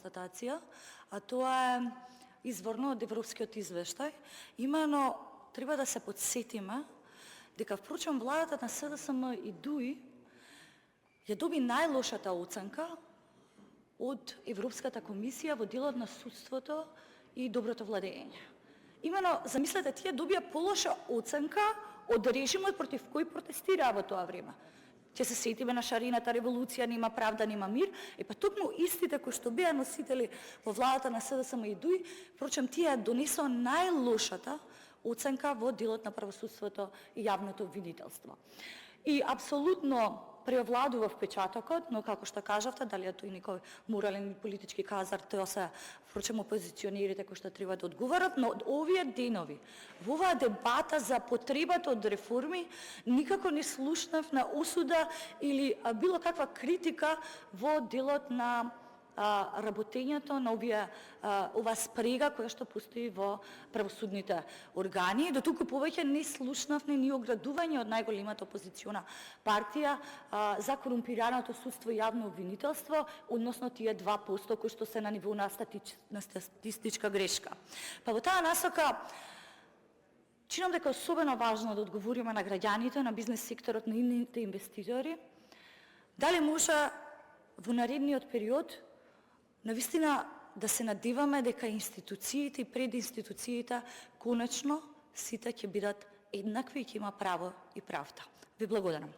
констатација, а тоа е изворно од Европскиот извештај. Имено треба да се подсетиме дека впрочем владата на СДСМ и ДУИ ја доби најлошата оценка од Европската комисија во делот на судството и доброто владење. Имено, замислете, тие добија полоша оценка од режимот против кој протестираа во тоа време. Ќе се сетиме на шарената револуција, нема правда, нема мир. Па токму истите кои што беа носители во владата на СДСМ и ДУИ, впрочем, тие донесоа најлошата оценка во делот на правосудството и јавното обвинителство. И апсолутно преовладува впечатокот, но како што кажавте, дали е тој некој морален и политички казар, тоа се впрочем опозиционерите кои што треба да одговарат, но од овие денови, во оваа дебата за потребата од реформи, никако не слушнав на осуда или било каква критика во делот на работењето на ова спрега која што постои во правосудните органи. Дотуку повеќе не слушнав ни оградување од најголемата опозициона партија за корумпираното судство и јавно обвинителство, односно тие 2% кои што се на ниво на статистичка грешка. Па во таа насока, чинам дека е особено важно да одговориме на граѓаните, на бизнес секторот, на ините инвеститори, дали може во наредниот период навистина да се надеваме дека институциите и прединституциите конечно сите ќе бидат еднакви и ќе има право и правда. Ви благодарам.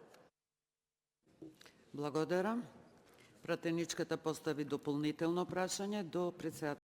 Благодарам. Пратеничката постави дополнително прашање до председател